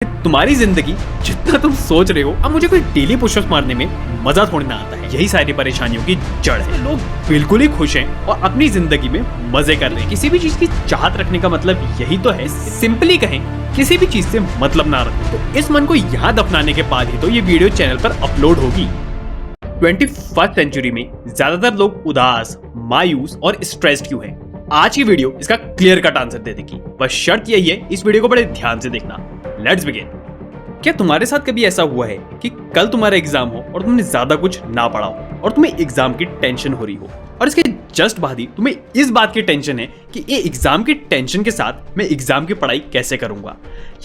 तुम्हारी जिंदगी जितना तुम सोच रहे हो, अब मुझे कोई डेली पुशअप्स मारने में मजा थोड़ी ना आता है। यही सारी परेशानियों की जड़ है। लोग बिल्कुल ही खुश हैं और अपनी जिंदगी में मजे कर रहे हैं। किसी भी चीज की चाहत रखने का मतलब यही तो है। सिंपली कहें, किसी भी चीज से मतलब ना रखो। तो इस मन को यहाँ दफनाने के बाद ही तो ये वीडियो चैनल पर अपलोड होगी। 21st सेंचुरी में ज्यादातर लोग उदास, मायूस और स्ट्रेस्ड क्यों हैं? आज की वीडियो इसका क्लियर कट आंसर दे देगी। बस शर्त यही है, इस वीडियो को बड़े ध्यान से देखना। Let's begin. क्या तुम्हारे साथ कभी ऐसा हुआ है कि कल तुम्हारा एग्जाम हो और तुमने ज्यादा कुछ ना पढ़ा हो और तुम्हें एग्जाम की टेंशन हो रही हो, और इसके जस्ट बाद ही तुम्हें इस बात की टेंशन है कि ये एग्जाम की टेंशन के साथ मैं एग्जाम की पढ़ाई कैसे करूंगा?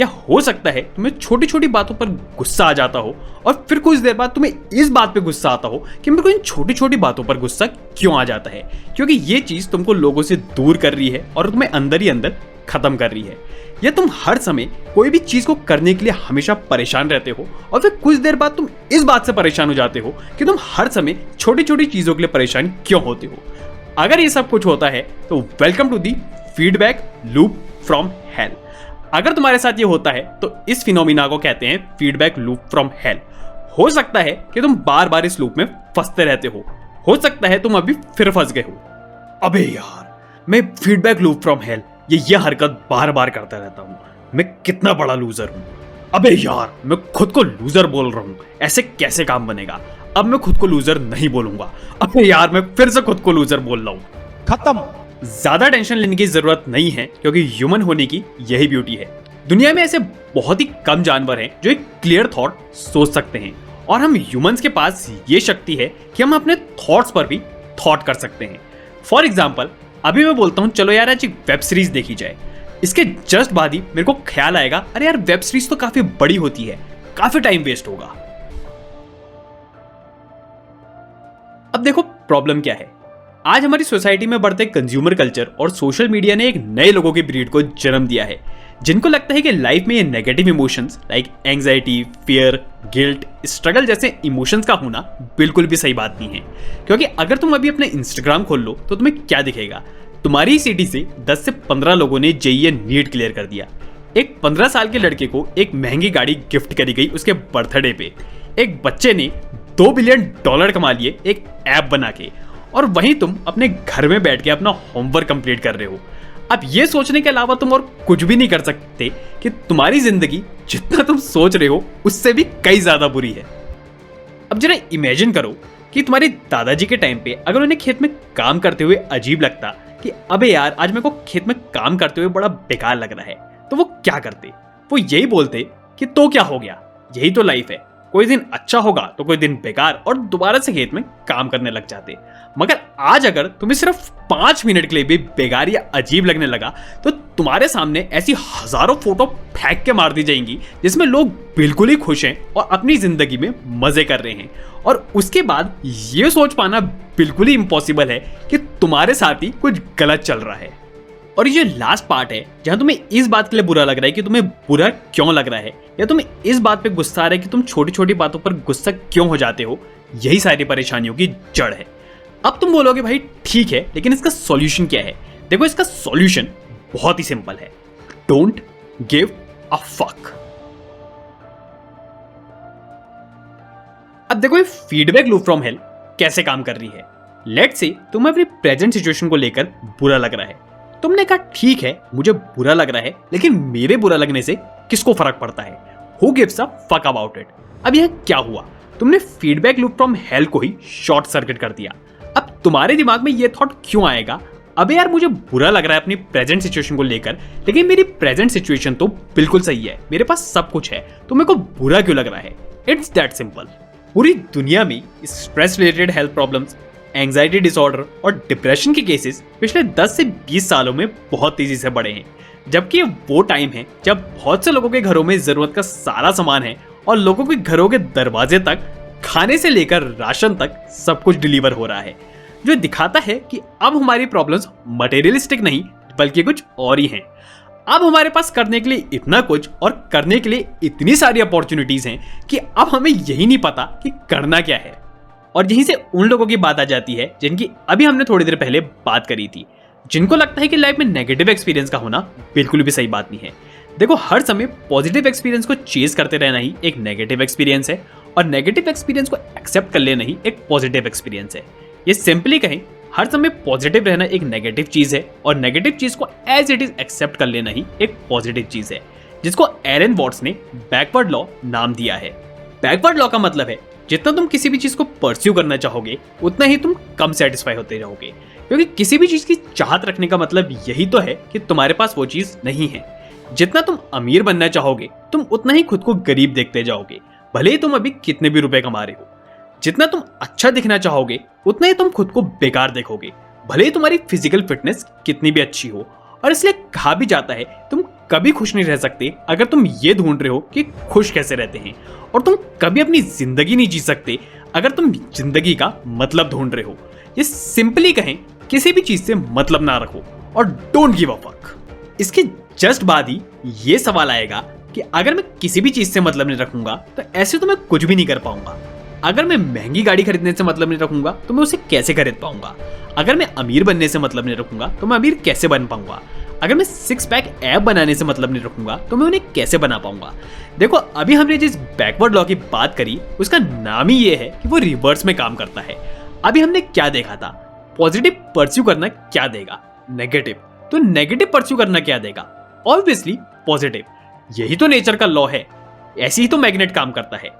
या हो सकता है तुम्हें छोटी छोटी बातों पर गुस्सा आ जाता हो और फिर कुछ देर बाद तुम्हें इस बात पे गुस्सा आता हो कि मेरे को इन छोटी छोटी बातों पर गुस्सा क्यों आ जाता है, क्योंकि ये चीज तुमको लोगों से दूर कर रही है और तुम्हें अंदर ही अंदर खत्म कर रही है। या तुम हर समय कोई भी चीज को करने के लिए हमेशा परेशान रहते हो और फिर कुछ देर बाद तुम इस बात से परेशान हो जाते हो कि तुम हर समय छोटी छोटी चीजों के लिए परेशान क्यों होते हो। अगर ये सब कुछ होता है तो welcome to the feedback loop from hell. अगर तुम्हारे साथ ये होता है तो इस फिनोमिना को कहते हैं फीडबैक लूप फ्रॉम हेल। हो सकता है कि तुम बार बार इस लूप में फंसते रहते हो सकता है तुम अभी फिर फंस गए हो। अबे यार, मैं फीडबैक लूप फ्रॉम हेल ये हरकत बार बार करता रहता हूँ। मैं कितना बड़ा लूजर हूँ। अबे यार, मैं खुद को लूजर बोल रहा हूँ। ऐसे कैसे काम बनेगा? अब मैं खुद को लूजर नहीं बोलूंगा। अबे यार, मैं फिर से खुद को लूजर बोल रहा हूँ। खत्म। ज्यादा टेंशन लेने की जरूरत नहीं है, क्योंकि ह्यूमन होने की यही ब्यूटी है। दुनिया में ऐसे बहुत ही कम जानवर हैं जो एक क्लियर थॉट सोच सकते हैं, और हम ह्यूमंस के पास ये शक्ति है कि हम अपने थॉट्स पर भी थॉट कर सकते हैं। फॉर एग्जाम्पल, अभी मैं बोलता हूँ चलो यार आज एक वेब सीरीज देखी जाए। इसके जस्ट बाद ही मेरे को ख्याल आएगा, अरे यार वेब सीरीज तो काफी बड़ी होती है, काफी टाइम वेस्ट होगा। अब देखो प्रॉब्लम क्या है। आज हमारी सोसाइटी में बढ़ते कंज्यूमर कल्चर और सोशल मीडिया ने एक नए लोगों की ब्रीड को जन्म दिया है, जिनको लगता है कि लाइफ में ये negative emotions like anxiety, fear, guilt, struggle जैसे इमोशंस का होना बिल्कुल भी सही बात नहीं है। क्योंकि अगर तुम अभी अपने इंस्टाग्राम खोल लो तो तुम्हें क्या दिखेगा? तुम्हारी सिटी से 10 से 15 लोगों ने जेईई नीट क्लियर कर दिया। एक 15 साल के लड़के को एक महंगी गाड़ी गिफ्ट करी गई उसके बर्थडे पे। एक बच्चे ने $2 बिलियन कमा लिए एक ऐप बना के, और वहीं तुम अपने घर में बैठ के अपना होमवर्क कंप्लीट कर रहे हो। अब ये सोचने के अलावा तुम और कुछ भी नहीं कर सकते कि तुम्हारी जिंदगी जितना तुम सोच रहे हो उससे भी कई ज्यादा बुरी है। अब जरा इमेजिन करो कि तुम्हारे दादाजी के टाइम पे अगर उन्हें खेत में काम करते हुए अजीब लगता कि अबे यार आज मेरे को खेत में काम करते हुए बड़ा बेकार लग रहा है, तो वो क्या करते? वो यही बोलते कि तो क्या हो गया, यही तो लाइफ है, कोई दिन अच्छा होगा तो कोई दिन बेकार, और दोबारा से खेत में काम करने लग जाते। मगर आज अगर तुम्हें सिर्फ 5 मिनट के लिए भी बेकार या अजीब लगने लगा तो तुम्हारे सामने ऐसी हजारों फोटो फेंक के मार दी जाएंगी जिसमें लोग बिल्कुल ही खुश हैं और अपनी जिंदगी में मजे कर रहे हैं, और उसके बाद ये सोच पाना बिल्कुल ही इम्पॉसिबल है कि तुम्हारे साथ ही कुछ गलत चल रहा है। और ये लास्ट पार्ट है जहां तुम्हें इस बात के लिए बुरा लग रहा है कि तुम्हें बुरा क्यों लग रहा है, या तुम्हें इस बात पे गुस्सा आ रहा है कि तुम छोटी छोटी बातों पर गुस्सा क्यों हो जाते हो। यही सारी परेशानियों की जड़ है। अब तुम बोलोगे भाई ठीक है, लेकिन इसका सॉल्यूशन क्या है? देखो, इसका सॉल्यूशन बहुत ही सिंपल है। Don't give a fuck. अब देखो ये फीडबैक लूप फ्रॉम हेल कैसे काम कर रही है। लेट्स से तुम्हें अपनी प्रेजेंट सिचुएशन को लेकर बुरा लग रहा है। तुमने कहा ठीक है मुझे बुरा लग रहा है, लेकिन मेरे बुरा लगने से किसको फर्क पड़ता है? Who gives a fuck about it? अब यह क्या हुआ? तुमने फीडबैक लूप फ्रॉम हेल को ही शॉर्ट सर्किट कर दिया। अब तुम्हारे दिमाग में यह थॉट क्यों आएगा, अबे यार मुझे बुरा लग रहा है अपनी प्रेजेंट सिचुएशन को लेकर, लेकिन मेरी प्रेजेंट सिचुएशन तो बिल्कुल सही है, मेरे पास सब कुछ है, तो मेरे को बुरा क्यों लग रहा है? It's that simple. पूरी दुनिया में stress related health problems, anxiety disorder और डिप्रेशन के केसेस पिछले 10 से 20 सालों में बहुत तेजी से बढ़े हैं, जबकि वो टाइम है जब बहुत से लोगों के घरों में जरूरत का सारा सामान है और लोगों के घरों के दरवाजे तक खाने से लेकर राशन तक सब कुछ डिलीवर हो रहा है, जो दिखाता है कि अब हमारी प्रॉब्लम्स मटेरियलिस्टिक नहीं बल्कि कुछ और ही हैं। अब हमारे पास करने के लिए इतना कुछ और करने के लिए इतनी सारी अपॉर्चुनिटीज हैं कि अब हमें यही नहीं पता कि करना क्या है। और यहीं से उन लोगों की बात आ जाती है जिनकी अभी हमने थोड़ी देर पहले बात करी थी, जिनको लगता है कि लाइफ में नेगेटिव एक्सपीरियंस का होना बिल्कुल भी सही बात नहीं है। देखो, हर समय पॉजिटिव एक्सपीरियंस को चेज करते रहना ही एक नेगेटिव एक्सपीरियंस है और नेगेटिव एक्सपीरियंस को एक्सेप्ट कर लेना ही एक पॉजिटिव एक्सपीरियंस है। ये सिंपली कहें, हर समय पॉजिटिव रहना एक नेगेटिव चीज है और नेगेटिव चीज को एज इट इज एक्सेप्ट कर लेना ही एक पॉजिटिव चीज है, जिसको एलन वॉट्स ने बैकवर्ड लॉ नाम दिया है। बैकवर्ड लॉ का मतलब है जितना तुम किसी भी चीज को परस्यू करना चाहोगे उतना ही तुम कम सेटिस्फाई होते रहोगे, क्योंकि किसी भी चीज की चाहत रखने का मतलब यही तो है कि तुम्हारे पास वो चीज नहीं है। जितना तुम अमीर बनना चाहोगे तुम उतना ही खुद को गरीब देखते जाओगे, भले ही तुम अभी कितने भी रुपए कमा रहे हो। जितना तुम अच्छा दिखना चाहोगे उतना ही तुम खुद को बेकार देखोगे, भले ही तुम्हारी फिजिकल फिटनेस कितनी भी अच्छी हो। और इसलिए कहा भी जाता है तुम कभी खुश नहीं रह सकते अगर तुम ये ढूंढ रहे हो कि खुश कैसे रहते हैं, और तुम कभी अपनी जिंदगी नहीं जी सकते अगर तुम जिंदगी का मतलब ढूंढ रहे हो। ये सिंपली कहें, किसी भी चीज से मतलब ना रखो और डोंट गिव अ फक। इसके जस्ट बाद ही ये सवाल आएगा कि अगर मैं किसी भी चीज से मतलब नहीं रखूंगा तो ऐसे तो मैं कुछ भी नहीं कर पाऊंगा। अगर मैं महंगी गाड़ी खरीदने से मतलब नहीं रखूंगा तो मैं उसे कैसे खरीद पाऊंगा। अगर मैं अमीर बनने से मतलब नहीं रखूंगा तो मैं अमीर कैसे बन पाऊंगा। अगर मैं 6 पैक ऐप बनाने से मतलब नहीं रखूंगा तो मैं उन्हें कैसे बना पाऊंगा। देखो, अभी हमने जिस बैकवर्ड लॉ की बात करी उसका नाम ही ये है कि वो रिवर्स में काम करता है। अभी हमने क्या देखा था, पॉजिटिव परस्यू करना क्या देगा, नेगेटिव। तो नेगेटिव परस्यू करना क्या देगा, ऑब्वियसली पॉजिटिव। यही तो नेचर का लॉ है, ऐसे ही तो मैग्नेट काम करता है।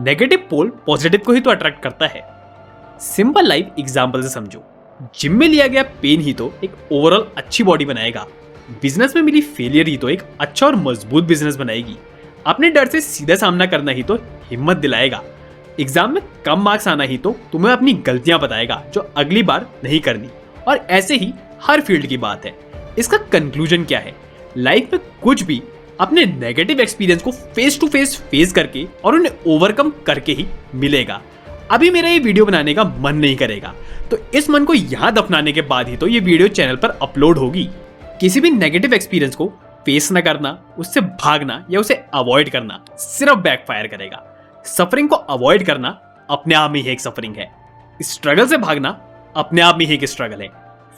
नेगेटिव पोल पॉजिटिव को ही तो अट्रैक्ट करता है। सिंपल लाइफ एग्जांपल से समझो, जिम में लिया गया पेन ही तो एक ओवरऑल अच्छी बॉडी बनाएगा। बिजनेस में मिली फेलियर ही तो एक अच्छा और मजबूत बिजनेस बनाएगी। अपने डर से सीधा सामना करना ही तो हिम्मत दिलाएगा। एग्जाम में कम मार्क्स आना ही तो तुम्हें अपनी गलतियां बताएगा जो अगली बार नहीं करनी। और ऐसे ही हर फील्ड की बात है। इसका कंक्लूजन क्या है, लाइफ में कुछ भी अपने नेगेटिव एक्सपीरियंस को फेस टू फेस करके और उन्हें ओवरकम करके ही मिलेगा। अभी मेरा ये वीडियो बनाने का मन नहीं करेगा तो इस मन को यहाँ दफनाने के बाद ही तो ये वीडियो चैनल पर अपलोड होगी। किसी भी नेगेटिव एक्सपीरियंस को फेस न करना, उससे भागना या उसे अवॉइड करना सिर्फ बैकफायर करेगा। सफरिंग को अवॉइड करना अपने आप में ही एक सफरिंग है। स्ट्रगल से भागना अपने आप में ही एक स्ट्रगल है।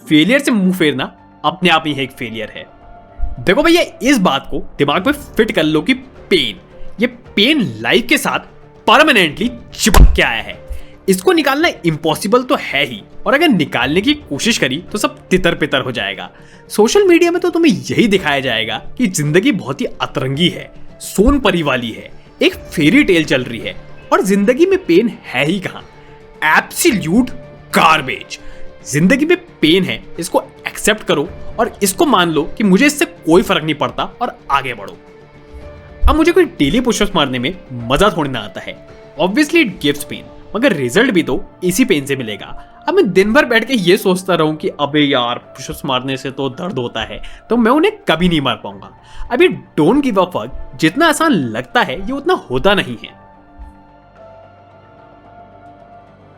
फेलियर से मुंह फेरना अपने आप ही एक फेलियर है। देखो भैया, इस बात को दिमाग में फिट कर लो कि ये पेन लाइफ के साथ परमानेंटली चिपक के आया है। इसको निकालना इम्पॉसिबल तो है ही, और अगर निकालने की कोशिश करी तो सब तितर पितर हो जाएगा। सोशल मीडिया में तो तुम्हें यही दिखाया जाएगा कि जिंदगी बहुत ही अतरंगी है, सोन परी वाली है, एक फेरी टेल चल रही है, और जिंदगी में पेन है ही कहां। Absolute garbage. जिंदगी में पेन है, इसको एक्सेप्ट करो और इसको मान लो कि मुझे इससे कोई फर्क नहीं पड़ता और आगे बढ़ो। अब मुझे कोई डेली पुशअप्स मारने में मजा थोड़ी ना आता है। ऑब्वियसली इट गिव्स पेन, मगर रिजल्ट भी तो इसी पेन से मिलेगा। अब मैं दिन भर बैठ के ये सोचता रहूं कि अबे यार पुशअप्स मारने से तो दर्द होता है, तो मैं उन्हें कभी नहीं मार पाऊंगा। अभी डोंट गिव अ फक जितना आसान लगता है ये उतना होता नहीं है।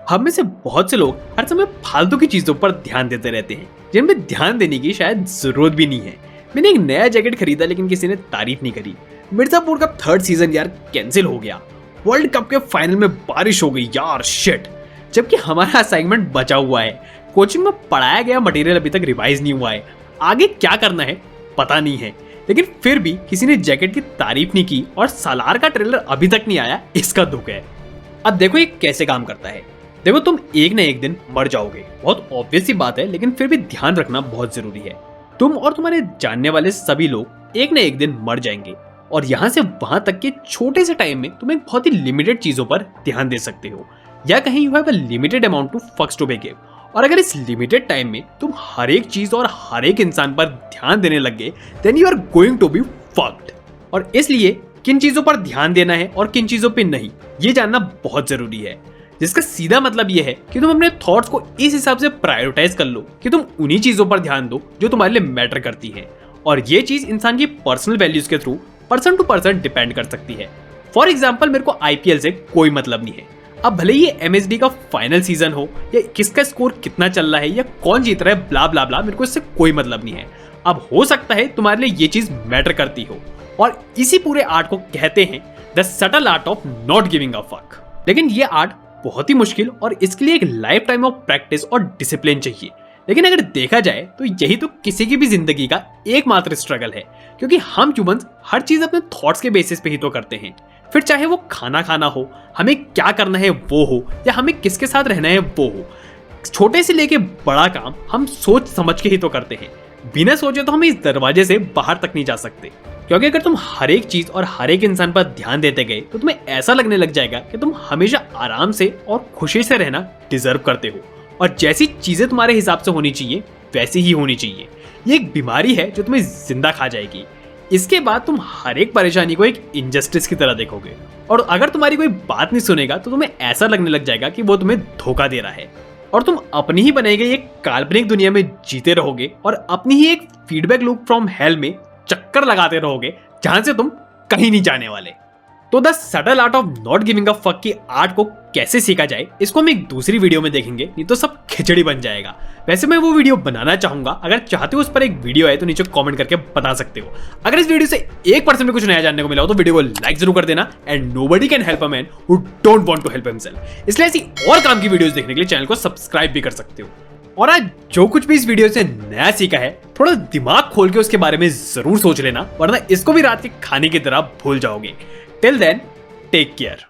हम में से बहुत से लोग हर समय फालतू की चीजों पर ध्यान देते रहते हैं जिनमें ध्यान देने की शायद जरूरत भी नहीं है। मैंने एक नया जैकेट खरीदा लेकिन किसी ने तारीफ नहीं करी। मिर्जापुर का 3rd सीजन यार कैंसिल हो गया। वर्ल्ड कप के फाइनल में बारिश हो गई यार, शिट। जबकि हमारा असाइनमेंट बचा हुआ है, कोचिंग में पढ़ाया गया मटेरियल अभी तक रिवाइज नहीं हुआ है, आगे क्या करना है पता नहीं है, लेकिन फिर भी किसी ने जैकेट की तारीफ नहीं की और सालार का ट्रेलर अभी तक नहीं आया, इसका दुख है। अब देखो ये कैसे काम करता है। देखो, तुम एक न एक दिन मर जाओगे, बहुत ऑब्वियस सी बात है, लेकिन फिर भी ध्यान रखना बहुत जरूरी है। तुम और तुम्हारे जानने वाले सभी लोग एक न एक दिन मर जाएंगे, और यहाँ से वहां तक के छोटे से टाइम में तुम एक बहुत ही लिमिटेड चीजों पर ध्यान दे सकते हो, या कहीं you have a limited amount to fucks to be give. और अगर इस लिमिटेड टाइम में तुम हर एक चीज और हर एक इंसान पर ध्यान देने लग गए, then you are going to be fucked. और इसलिए किन चीजों पर ध्यान देना है और किन चीजों पर नहीं, ये जानना बहुत जरूरी है। जिसका सीधा मतलब यह है कि तुम अपने थॉट्स को इस हिसाब से प्रायोरिटाइज कर लो कि तुम उन्हीं चीजों पर ध्यान दो जो तुम्हारे लिए मैटर करती है, और ये चीज इंसान की पर्सनल वैल्यूज के through person to person depend कर सकती है। फॉर एग्जाम्पल, मेरे को आईपीएल से कोई मतलब नहीं है। अब भले ये एमएसडी का फाइनल सीजन हो या किसका स्कोर कितना चल रहा है या कौन जीत रहा है, ब्ला ब्ला ब्ला, मेरे को इससे कोई मतलब नहीं है। अब हो सकता है तुम्हारे लिए ये चीज मैटर करती हो, और इसी पूरे आर्ट को कहते हैं the subtle art of not giving a fuck. लेकिन ये आर्ट बहुत ही मुश्किल और इसके लिए एक लाइफ टाइम ऑफ प्रैक्टिस और डिसिप्लिन चाहिए, लेकिन अगर देखा जाए तो यही तो किसी की भी जिंदगी का एकमात्र स्ट्रगल है, क्योंकि हम ह्यूमंस हर चीज अपने थॉट्स के बेसिस पे ही तो करते हैं। फिर चाहे वो खाना खाना हो, हमें क्या करना है वो हो, या हमें किसके साथ रहना है वो हो, छोटे से लेके बड़ा काम हम सोच समझ के ही तो करते हैं। बिना सोचे तो हम इस दरवाजे से बाहर तक नहीं जा सकते, क्योंकि अगर तुम हर एक चीज और हर एक इंसान पर ध्यान देते गए तो तुम्हें ऐसा लगने लग जाएगा कि तुम हमेशा आराम से और खुशी से रहना डिजर्व करते हो, और जैसी चीजें तुम्हारे हिसाब से होनी चाहिए वैसी ही होनी चाहिए। ये एक बीमारी है जो तुम्हें जिंदा खा जाएगी। इसके बाद तुम हर एक परेशानी को एक इनजस्टिस की तरह देखोगे, और अगर तुम्हारी कोई बात नहीं सुनेगा तो तुम्हें ऐसा लगने लग जाएगा कि वो तुम्हें धोखा दे रहा है, और तुम अपनी ही बनाई गई एक काल्पनिक दुनिया में जीते रहोगे और अपनी ही एक फीडबैक लूप फ्रॉम हेल में चक्कर लगाते रहोगे जहां से तुम कहीं नहीं जाने वाले। तो the subtle art of not giving a fuck की आर्ट को कैसे सीखा जाए इसको हम एक दूसरी वीडियो में देखेंगे, नहीं तो सब खिचड़ी बन जाएगा। वैसे मैं वो वीडियो बनाना चाहूंगा, अगर चाहते हो उस पर एक वीडियो है तो नीचे कमेंट करके बता सकते हो। अगर इस वीडियो से 1% में कुछ नया जानने को मिला हो तो वीडियो को लाइक जरूर कर देना। And nobody can help a man who don't want to help himself, इसलिए ऐसी और काम की वीडियोस देखने के लिए चैनल को सब्सक्राइब भी कर सकते हो। और आज जो कुछ भी इस वीडियो से नया सीखा है, थोड़ा दिमाग खोल के उसके बारे में जरूर सोच लेना, वरना इसको भी रात के खाने की तरह भूल जाओगे। Till then, take care.